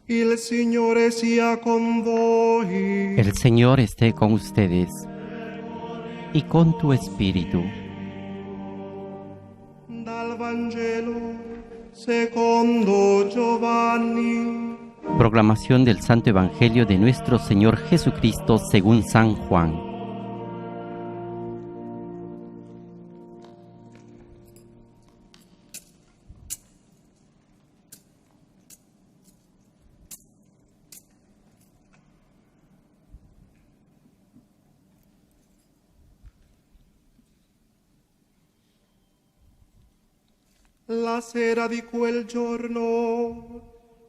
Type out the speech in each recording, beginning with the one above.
Il Signore sia con voi. El Señor esté con ustedes y con tu espíritu. Dal Vangelo secondo Giovanni. Proclamación del Santo Evangelio de nuestro Señor Jesucristo según San Juan. La sera di quel giorno,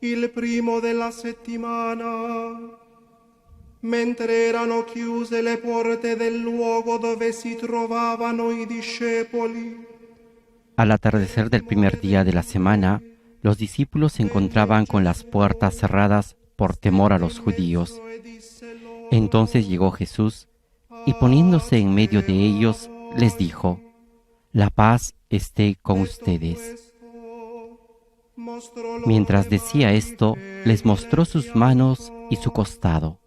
il primo della settimana, mentre erano chiuse le porte del luogo dove si trovavano i discepoli, Al atardecer del primer día de la semana, los discípulos se encontraban con las puertas cerradas por temor a los judíos. Entonces llegó Jesús y poniéndose en medio de ellos, les dijo: La paz esté con ustedes. Mientras decía esto, les mostró sus manos y su costado.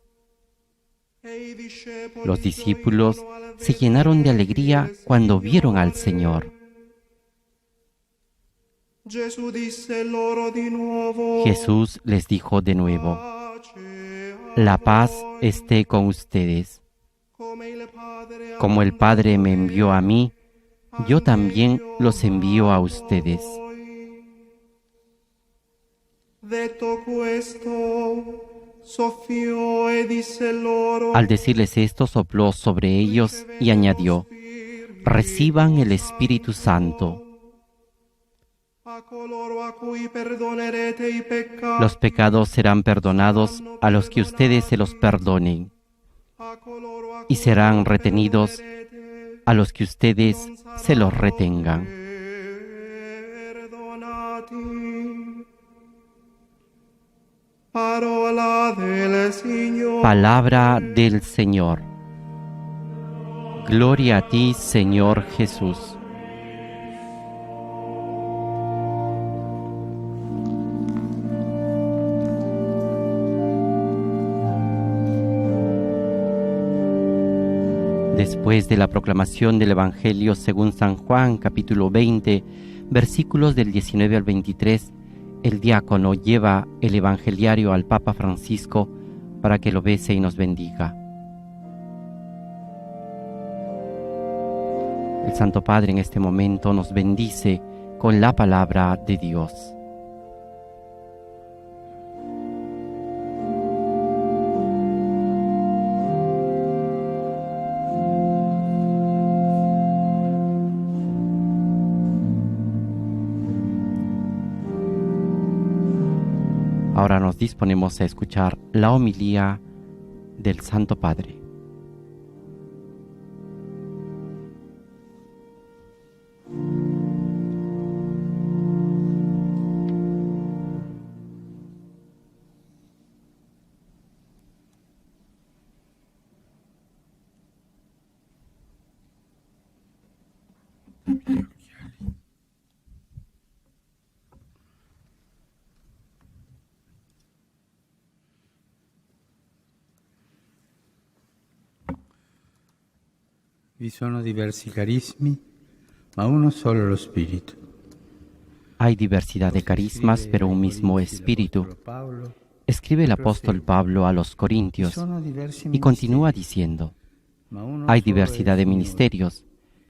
Los discípulos se llenaron de alegría cuando vieron al Señor. Jesús les dijo de nuevo: La paz esté con ustedes. Como el Padre me envió a mí, yo también los envío a ustedes. Al decirles esto, sopló sobre ellos y añadió: Reciban el Espíritu Santo. Los pecados serán perdonados a los que ustedes se los perdonen, y serán retenidos a los que ustedes se los retengan. Palabra del Señor. Gloria a ti, Señor Jesús. Después de la proclamación del Evangelio según San Juan, capítulo 20, versículos del 19 al 23, el diácono lleva el evangeliario al Papa Francisco para que lo bese y nos bendiga. El Santo Padre en este momento nos bendice con la palabra de Dios. Ahora nos disponemos a escuchar la homilía del Santo Padre. Vi sono diversi carismi, ma uno solo lo Spirito. Hay diversidad de carismas, pero un mismo Espíritu. Escribe el apóstol Pablo a los Corintios y continúa diciendo: Hay diversidad de ministerios,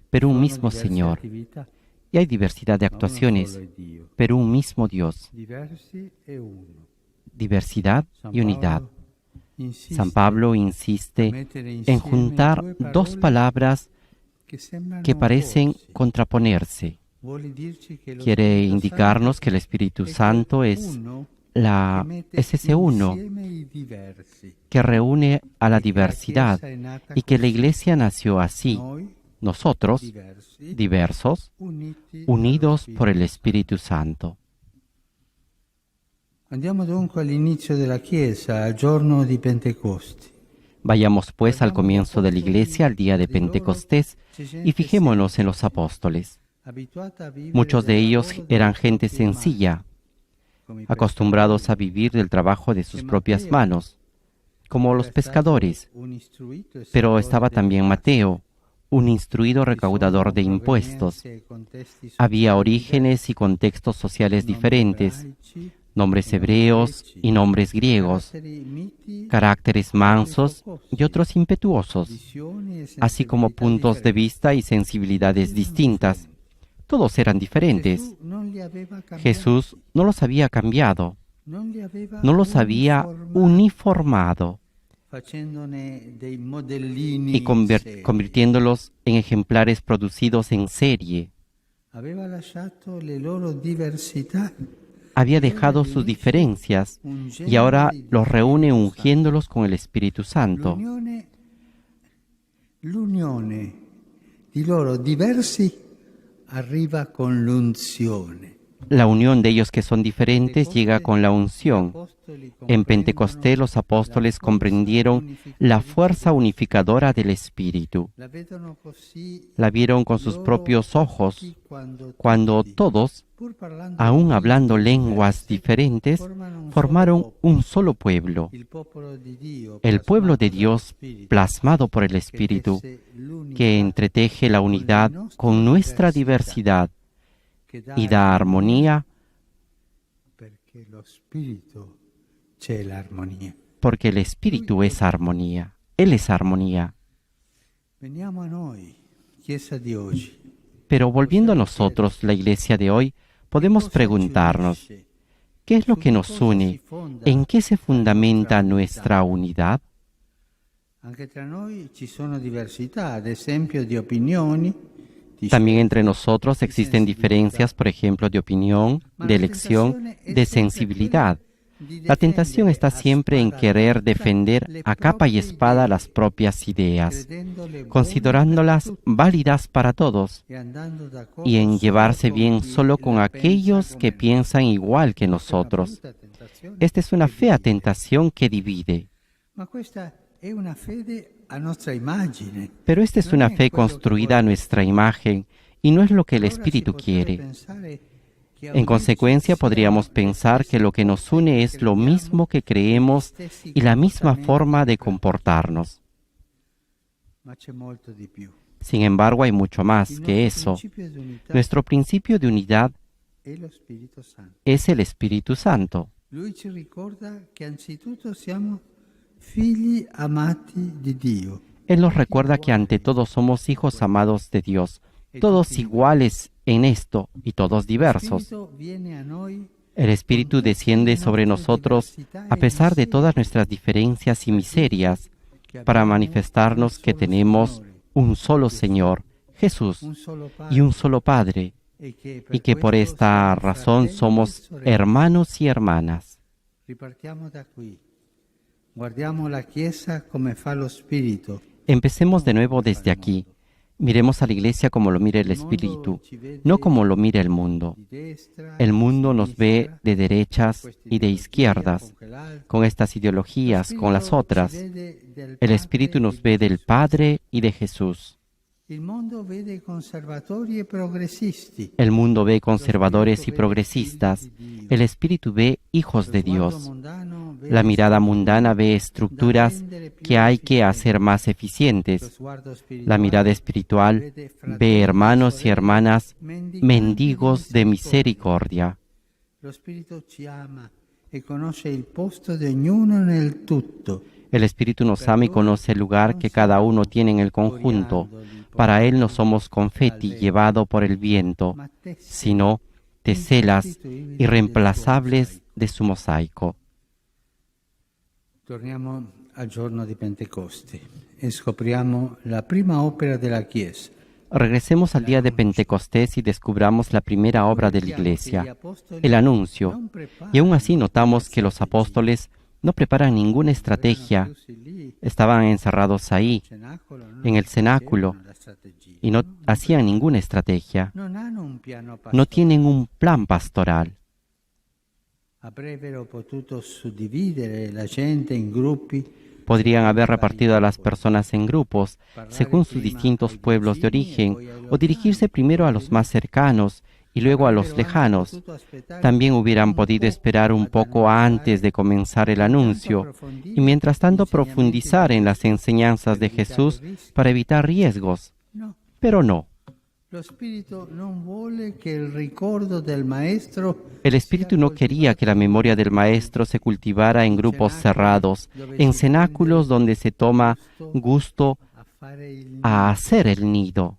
pero un mismo Señor. Y hay diversidad de actuaciones, pero un mismo Dios. Diversidad y unidad. San Pablo insiste en juntar dos palabras que parecen contraponerse. Quiere indicarnos que el Espíritu Santo es ese uno que reúne a la diversidad y que la Iglesia nació así, nosotros, diversos, unidos por el Espíritu Santo. Andiamo dunque all'inizio della Chiesa, al giorno di Pentecoste. Vayamos pues al comienzo de la Iglesia, al día de Pentecostés, y fijémonos en los apóstoles. Muchos de ellos eran gente sencilla, acostumbrados a vivir del trabajo de sus propias manos, como los pescadores. Pero estaba también Mateo, un instruido recaudador de impuestos. Había orígenes y contextos sociales diferentes, nombres hebreos y nombres griegos, caracteres mansos y otros impetuosos, así como puntos de vista y sensibilidades distintas. Todos eran diferentes. Jesús no los había cambiado, no los había uniformado y convirtiéndolos en ejemplares producidos en serie. Había dejado sus diferencias y ahora los reúne ungiéndolos con el Espíritu Santo. L'unione di loro diversi arriva con l'unzione. La unión de ellos que son diferentes llega con la unción. En Pentecostés los apóstoles comprendieron la fuerza unificadora del Espíritu. La vieron con sus propios ojos cuando todos, aún hablando lenguas diferentes, formaron un solo pueblo. El pueblo de Dios plasmado por el Espíritu, que entreteje la unidad con nuestra diversidad y da armonía, porque el Espíritu es armonía. Él es armonía. Pero volviendo a nosotros, la Iglesia de hoy, podemos preguntarnos, ¿qué es lo que nos une? ¿En qué se fundamenta nuestra unidad? También entre nosotros existen diferencias, por ejemplo, de opinión, de elección, de sensibilidad. La tentación está siempre en querer defender a capa y espada las propias ideas, considerándolas válidas para todos, y en llevarse bien solo con aquellos que piensan igual que nosotros. Esta es una fea tentación que divide. Pero esta es una fe construida a nuestra imagen y no es lo que el Espíritu quiere. En consecuencia, podríamos pensar que lo que nos une es lo mismo que creemos y la misma forma de comportarnos. Sin embargo, hay mucho más que eso. Nuestro principio de unidad es el Espíritu Santo. Él nos recuerda que ante todo somos hijos amados de Dios, todos iguales en esto y todos diversos. El Espíritu desciende sobre nosotros a pesar de todas nuestras diferencias y miserias, para manifestarnos que tenemos un solo Señor, Jesús, y un solo Padre, y que por esta razón somos hermanos y hermanas. Empecemos de nuevo desde aquí. Miremos a la Iglesia como lo mira el Espíritu, no como lo mira el mundo. El mundo nos ve de derechas y de izquierdas, con estas ideologías, con las otras. El Espíritu nos ve del Padre y de Jesús. El mundo ve conservadores y progresistas. El Espíritu ve hijos de Dios. La mirada mundana ve estructuras que hay que hacer más eficientes. La mirada espiritual ve hermanos y hermanas mendigos de misericordia. El Espíritu nos ama y conoce el lugar que cada uno tiene en el conjunto. Para Él no somos confeti llevado por el viento, sino teselas irreemplazables de su mosaico. Torniamo al giorno di Pentecoste e scopriamo la prima opera della Chiesa. Regresemos al día de Pentecostés y descubramos la primera obra de la Iglesia, el anuncio, y aún así notamos que los apóstoles no preparan ninguna estrategia, estaban encerrados ahí, en el cenáculo, y no hacían ninguna estrategia, no tienen un plan pastoral. Podrían haber repartido a las personas en grupos, según sus distintos pueblos de origen, o dirigirse primero a los más cercanos y luego a los lejanos. También hubieran podido esperar un poco antes de comenzar el anuncio y mientras tanto profundizar en las enseñanzas de Jesús para evitar riesgos. Pero no. El Espíritu no quería que la memoria del Maestro se cultivara en grupos cerrados, en cenáculos donde se toma gusto a hacer el nido.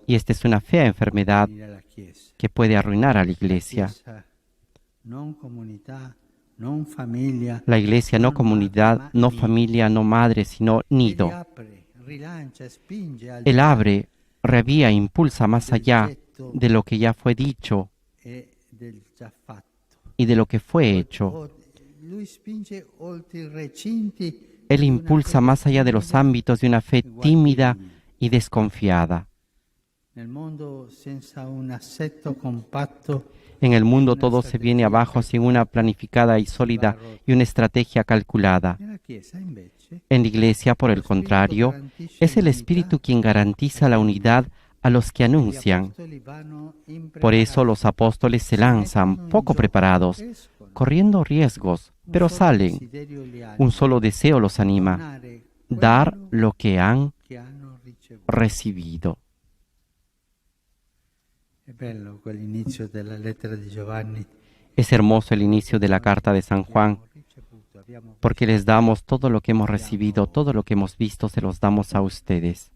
Y esta es una fea enfermedad que puede arruinar a la Iglesia. La Iglesia no comunidad, no familia, no madre, sino nido. Él abre, revía, impulsa más allá de lo que ya fue dicho y de lo que fue hecho. Él impulsa más allá de los ámbitos de una fe tímida y desconfiada. En el mundo todo se viene abajo sin una planificada y sólida y una estrategia calculada. En la Iglesia, por el contrario, es el Espíritu quien garantiza la unidad a los que anuncian. Por eso los apóstoles se lanzan, poco preparados, corriendo riesgos, pero salen. Un solo deseo los anima: dar lo que han recibido. Es hermoso el inicio de la carta de San Juan, porque les damos todo lo que hemos recibido, todo lo que hemos visto, se los damos a ustedes.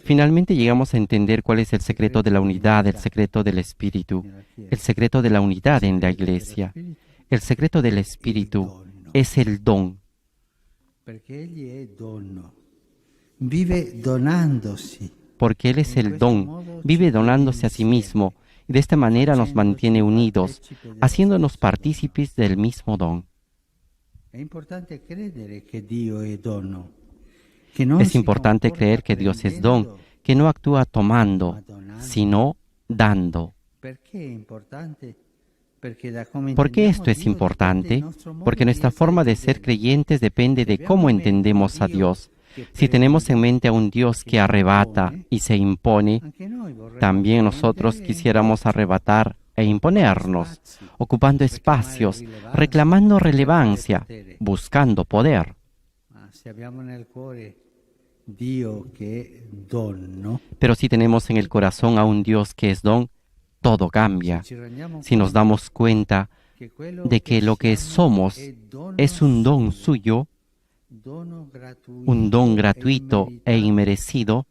Finalmente llegamos a entender cuál es el secreto de la unidad, el secreto del Espíritu, el secreto de la unidad en la Iglesia. El secreto del Espíritu es el don. Porque Él es el don, vive donándose a sí mismo, y de esta manera nos mantiene unidos, haciéndonos partícipes del mismo don. Es importante creer que Dios es don, que no actúa tomando, sino dando. ¿Por qué esto es importante? Porque nuestra forma de ser creyentes depende de cómo entendemos a Dios. Si tenemos en mente a un Dios que arrebata y se impone, también nosotros quisiéramos arrebatar e imponernos, ocupando espacios, reclamando relevancia, buscando poder. Pero si tenemos en el corazón a un Dios que es don, todo cambia. Si nos damos cuenta de que lo que somos es un don suyo, un don gratuito e inmerecido,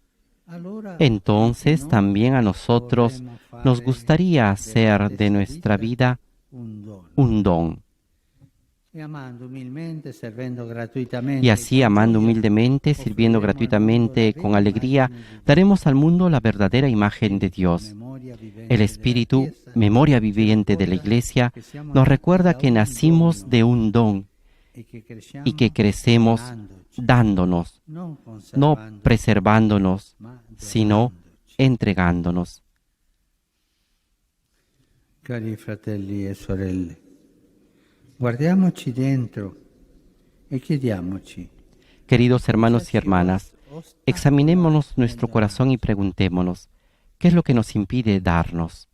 entonces también a nosotros nos gustaría hacer de nuestra vida un don. Y así, amando humildemente, sirviendo gratuitamente, con alegría, daremos al mundo la verdadera imagen de Dios. El Espíritu, memoria viviente de la Iglesia, nos recuerda que nacimos de un don y que crecemos dándonos, no preservándonos, sino entregándonos. Cari fratelli e sorelle, guardiamoci dentro e chiediamoci. Queridos hermanos y hermanas, examinémonos nuestro corazón y preguntémonos, ¿qué es lo que nos impide darnos?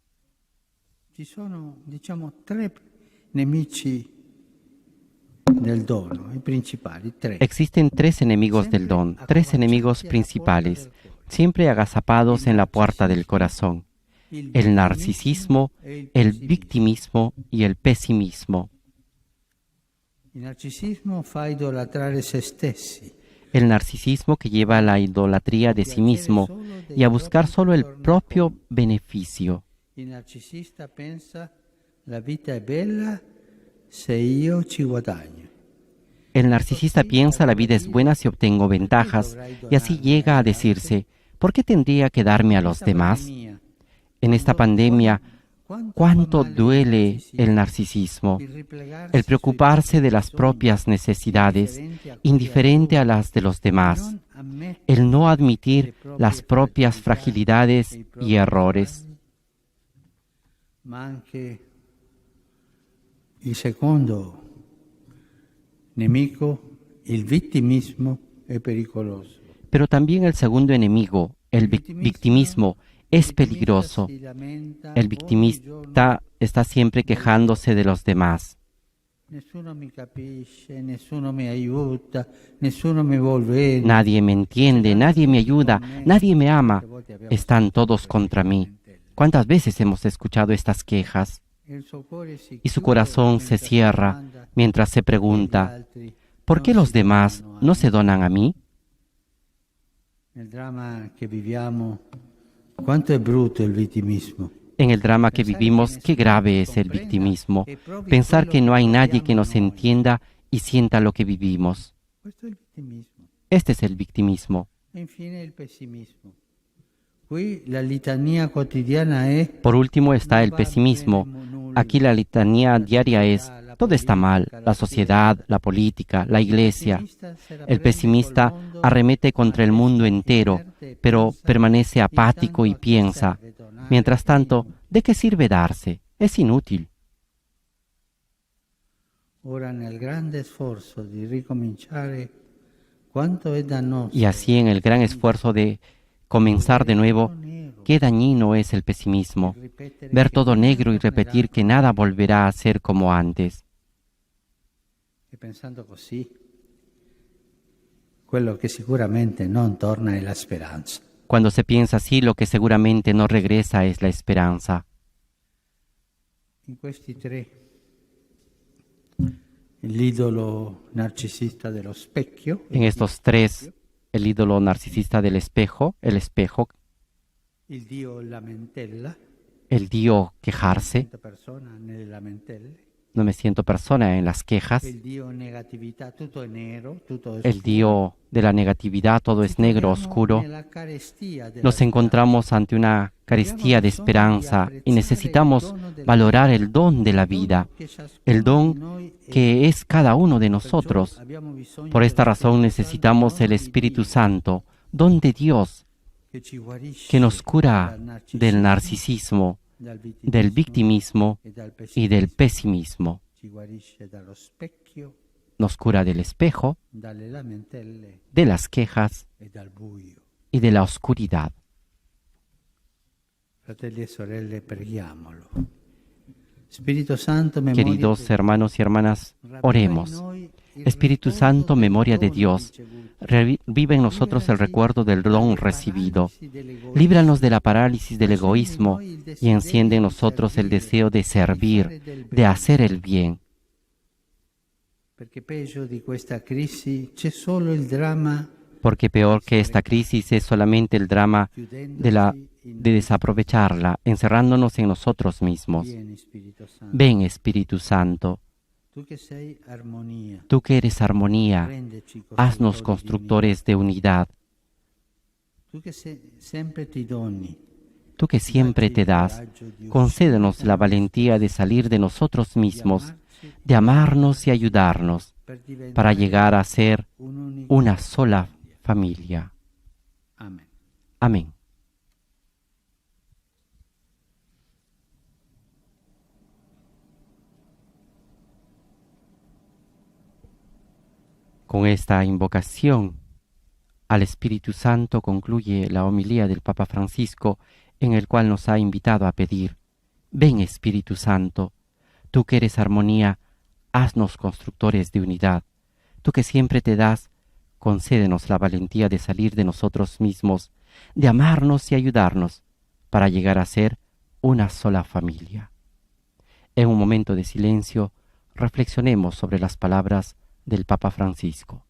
Ci sono, tre nemici del dono, i principali, tre. Existen tres enemigos del don, tres enemigos principales, siempre agazapados en la puerta del corazón: el narcisismo, el victimismo y el pesimismo. Il narcisismo fa idolatrare se stessi. El narcisismo que lleva a la idolatría de sí mismo y a buscar solo el propio beneficio. Il narcisista pensa la vita è bella se io ci guadagno. El narcisista piensa la vida es buena si obtengo ventajas y así llega a decirse, ¿por qué tendría que darme a los demás? En esta pandemia, ¿cuánto duele el narcisismo? El preocuparse de las propias necesidades, indiferente a las de los demás. El no admitir las propias fragilidades y errores. Ma anche il secondo nemico il vittimismo è pericoloso. Pero también el segundo enemigo, el victimismo, es peligroso. El victimista está siempre quejándose de los demás. Nessuno mi capisce, nessuno mi aiuta, nessuno mi vuol bene. Nadie me entiende, nadie me ayuda, nadie me ama. Están todos contra mí. ¿Cuántas veces hemos escuchado estas quejas? Y su corazón se cierra mientras se pregunta, ¿por qué los demás no se donan a mí? Nel drama che viviamo, quanto è brutto il vittimismo. En el drama que vivimos, qué grave es el victimismo. Pensar que no hay nadie que nos entienda y sienta lo que vivimos. Questo è il vittimismo. Este es el victimismo. E infine il pessimismo. Qui la litania quotidiana è Por último está el pesimismo. Aquí la litanía diaria es, todo está mal, la sociedad, la política, la iglesia. El pesimista arremete contra el mundo entero, pero permanece apático y piensa, mientras tanto, ¿de qué sirve darse? Es inútil. ora nel grande sforzo di ricominciare quanto è dannoso. Y así en el gran esfuerzo de comenzar de nuevo, qué dañino es el pesimismo. Ver todo negro y repetir que nada volverá a ser como antes. E pensando così, quello che sicuramente non torna è la speranza. Cuando se piensa así, lo que seguramente no regresa es la esperanza. In questi tre, l'idolo narcisista dello specchio, En estos tres, el ídolo narcisista del espejo, el espejo, il dio lamentela, el dio quejarse, questa persona nelle lamentelle, no me siento persona en las quejas, il dio negatività, tutto è nero, tutto è el dio de la negatividad, todo es negro, oscuro. nella carestia della Nos encontramos ante una carestía de esperanza y necesitamos valorar el don de la vida, el don que es cada uno de nosotros. Por esta razón necesitamos el Espíritu Santo, don de Dios, que nos cura del narcisismo, del victimismo y del pesimismo. ci guarisce dallo specchio, Nos cura del espejo, dalle lamentele de las quejas e dal buio. y de la oscuridad. Fratelli e sorelle, preghiamolo. Spirito Santo, memoria Queridos hermanos y hermanas, oremos. Espíritu Santo, memoria de Dios, revive en nosotros el recuerdo del don recibido. Líbranos de la parálisis del egoísmo y enciende en nosotros el deseo de servir, de hacer el bien. perché peggio di questa crisi c'è solo il dramma Porque peor que esta crisis es solamente el drama de desaprovecharla, encerrándonos en nosotros mismos. vieni, Spirito Santo. Ven, Espíritu Santo, Tu che sei armonia, tú que eres armonía, rendeci haznos costruttori di constructores de unidad. vita. Tu che sempre ti doni, Tú que siempre te das, concédenos la valentía de salir de nosotros mismos, de amarnos y ayudarnos, per diventare para llegar a ser un'unica una sola familia. Amen. Amén. Con esta invocación al Espíritu Santo concluye la homilía del Papa Francisco, en el cual nos ha invitado a pedir: ven, Espíritu Santo, tú que eres armonía, haznos constructores de unidad. Tú que siempre te das, concédenos la valentía de salir de nosotros mismos, de amarnos y ayudarnos, para llegar a ser una sola familia. En un momento de silencio, reflexionemos sobre las palabras del Papa Francisco.